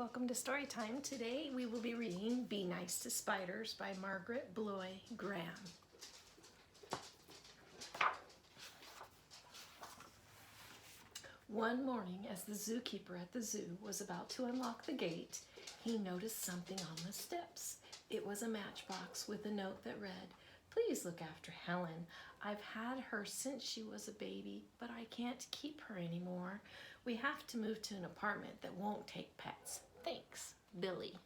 welcome to Story Time. Today we will be reading Be Nice to Spiders by Margaret Bloy Graham. One morning, as the zookeeper at the zoo was about to unlock the gate, he noticed something on the steps. It was a matchbox with a note that read, "Please look after Helen. I've had her since she was a baby, but I can't keep her anymore. We have to move to an apartment that won't take pets. Thanks, Billy."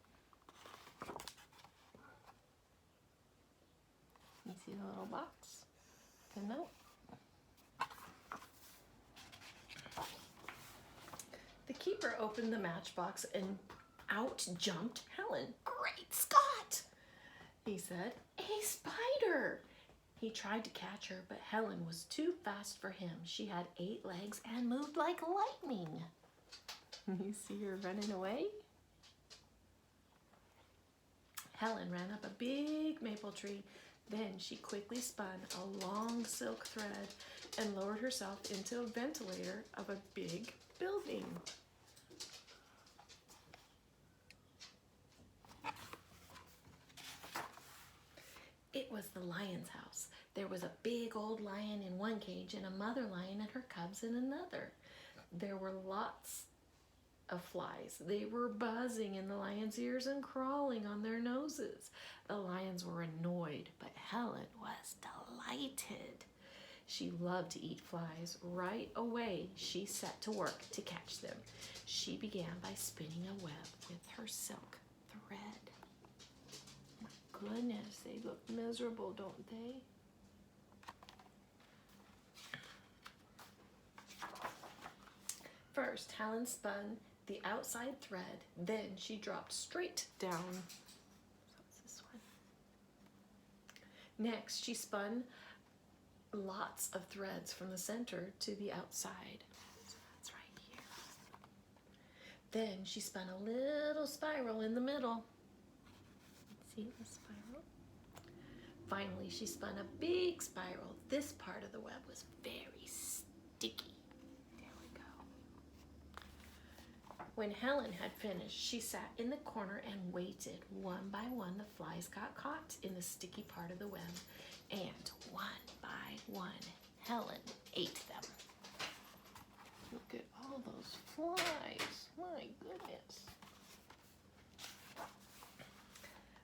You see the little box? The note. The keeper opened the matchbox and out jumped Helen. "Great Scott!" he said. "A spider!" He tried to catch her, but Helen was too fast for him. She had 8 legs and moved like lightning. You see her running away? Helen ran up a big maple tree. Then she quickly spun a long silk thread and lowered herself into a ventilator of a big building. It was the lion's house. There was a big old lion in one cage and a mother lion and her cubs in another. There were lots of flies. They were buzzing in the lion's ears and crawling on their noses. The lions were annoyed, but Helen was delighted. She loved to eat flies. Right away, she set to work to catch them. She began by spinning a web with her silk thread. Goodness, they look miserable, don't they? First, Helen spun the outside thread, then she dropped straight down. So it's this one. Next, she spun lots of threads from the center to the outside. So that's right here. Then she spun a little spiral in the middle. See the spiral? Finally, she spun a big spiral. This part of the web was very sticky. There we go. When Helen had finished, she sat in the corner and waited. One by one, the flies got caught in the sticky part of the web, and one by one, Helen ate them. Look at all those flies. My goodness.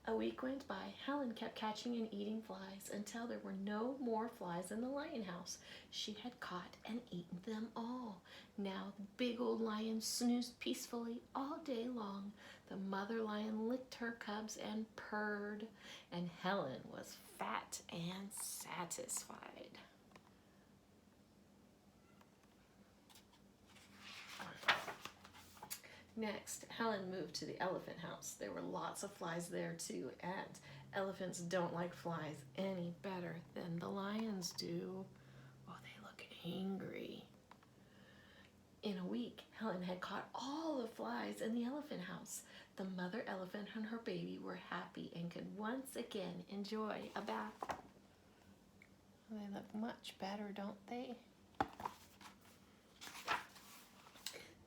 A week went by. Helen kept catching and eating flies until there were no more flies in the lion house. She had caught and eaten them all. Now the big old lion snoozed peacefully all day long. The mother lion licked her cubs and purred, and Helen was fat and satisfied. Next, Helen moved to the elephant house. There were lots of flies there too, and elephants don't like flies any better than the lions do. Oh, they look angry. In a week, Helen had caught all the flies in the elephant house. The mother elephant and her baby were happy and could once again enjoy a bath. They look much better, don't they?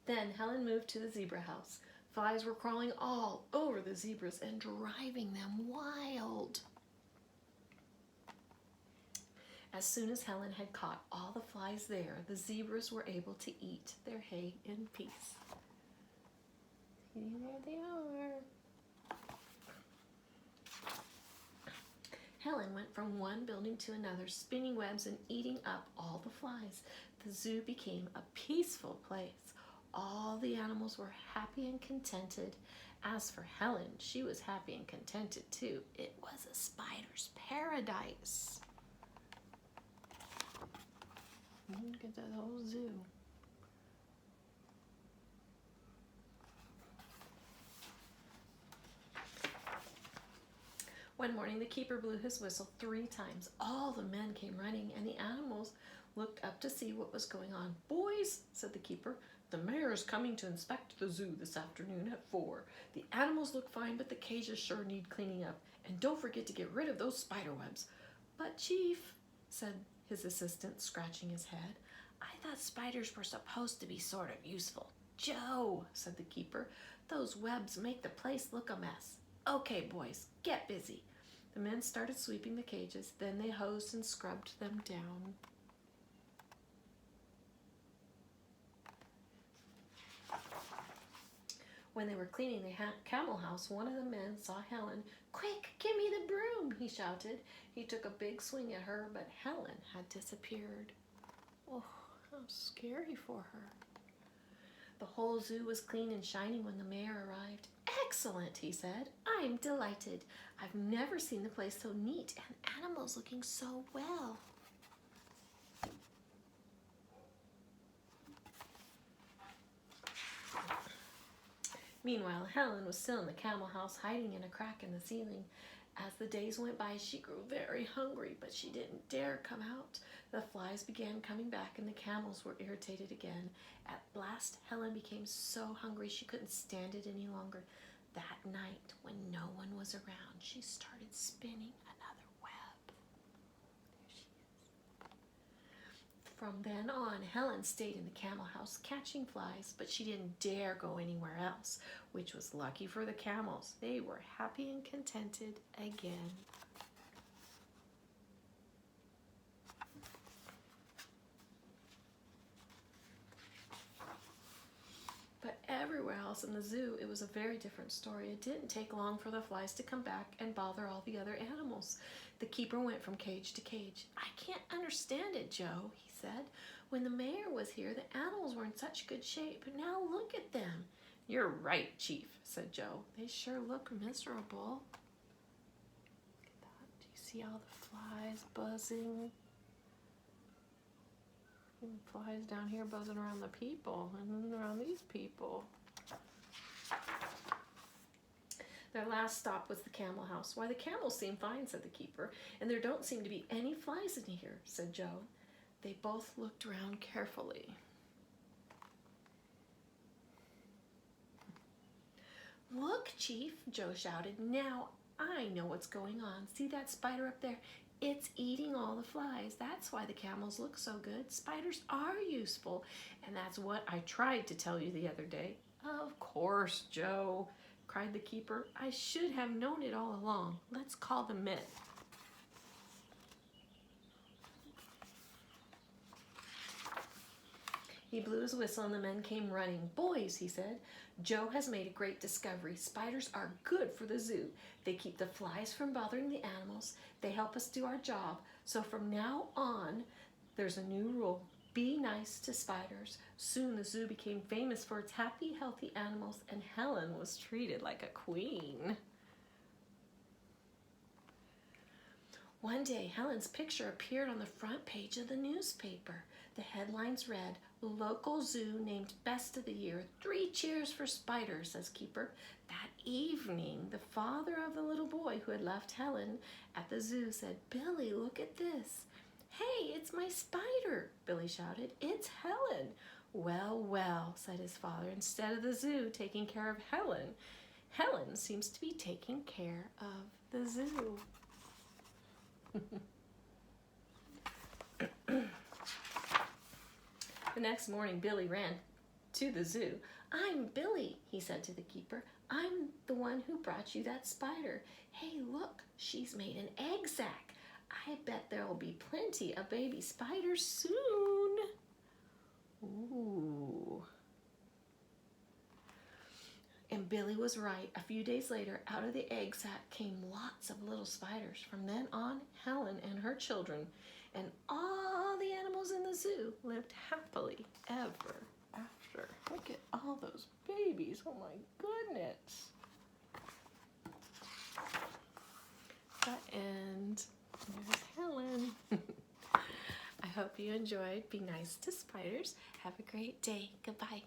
Then Helen moved to the zebra house. Flies were crawling all over the zebras and driving them wild. As soon as Helen had caught all the flies there, the zebras were able to eat their hay in peace. See, there they are. Helen went from one building to another, spinning webs and eating up all the flies. The zoo became a peaceful place. All the animals were happy and contented. As for Helen, she was happy and contented too. It was a spider's paradise. Look at that whole zoo. One morning, the keeper blew his whistle 3 times. All the men came running, and the animals looked up to see what was going on. "Boys," said the keeper, "the mayor is coming to inspect the zoo this afternoon at 4. The animals look fine, but the cages sure need cleaning up. And don't forget to get rid of those spider webs." "But, Chief," said his assistant, scratching his head, "I thought spiders were supposed to be sort of useful." Joe, said the keeper, those webs make the place look a mess. Okay, boys, get busy. The men started sweeping the cages, then they hosed and scrubbed them down. When they were cleaning the camel house, one of the men saw Helen. Quick, give me the broom, he shouted. He took a big swing at her, but Helen had disappeared. Oh, how scary for her. The whole zoo was clean and shining when the mayor arrived. Excellent, he said. I'm delighted. I've never seen the place so neat and animals looking so well. Meanwhile, Helen was still in the camel house, hiding in a crack in the ceiling. As the days went by, she grew very hungry, but she didn't dare come out. The flies began coming back, and the camels were irritated again. At last, Helen became so hungry she couldn't stand it any longer. That night, when no one was around, she started spinning another web. There she is. From then on, Helen stayed in the camel house catching flies, but she didn't dare go anywhere else, which was lucky for the camels. They were happy and contented again. But everywhere else in the zoo, it was a very different story. It didn't take long for the flies to come back and bother all the other animals. The keeper went from cage to cage. I can't understand it, Joe, he said. When the mayor was here, the animals were in such good shape. Now look at them. You're right, Chief, said Joe. They sure look miserable. Look at that. Do you see all the flies buzzing? And flies down here buzzing around the people and around these people. Their last stop was the camel house. Why, the camels seem fine, said the keeper, and there don't seem to be any flies in here, said Joe. They both looked around carefully. Look, Chief, Joe shouted. Now I know what's going on. See that spider up there? It's eating all the flies. That's why the camels look so good. Spiders are useful, and that's what I tried to tell you the other day. Of course, Joe, cried the keeper. I should have known it all along. Let's call the men. He blew his whistle and the men came running. Boys, he said, Joe has made a great discovery. Spiders are good for the zoo. They keep the flies from bothering the animals. They help us do our job. So from now on, there's a new rule. Be nice to spiders. Soon the zoo became famous for its happy, healthy animals, and Helen was treated like a queen. One day, Helen's picture appeared on the front page of the newspaper. The headlines read, Local zoo named Best of the Year. 3 cheers for spiders, says keeper. That evening, the father of the little boy who had left Helen at the zoo said, Billy, look at this. Hey, it's my spider, Billy shouted. It's Helen. Well, well, said his father. Instead of the zoo taking care of Helen, Helen seems to be taking care of the zoo. The next morning, Billy ran to the zoo. I'm Billy, he said to the keeper. I'm the one who brought you that spider. Hey, look, she's made an egg sac. I bet there'll be plenty of baby spiders soon. Ooh. And Billy was right. A few days later, out of the egg sac came lots of little spiders. From then on, Helen and her children and all the animals in the zoo lived happily ever after. Look at all those babies. Oh my goodness. The end. There's Helen. I hope you enjoyed. Be nice to spiders. Have a great day. Goodbye.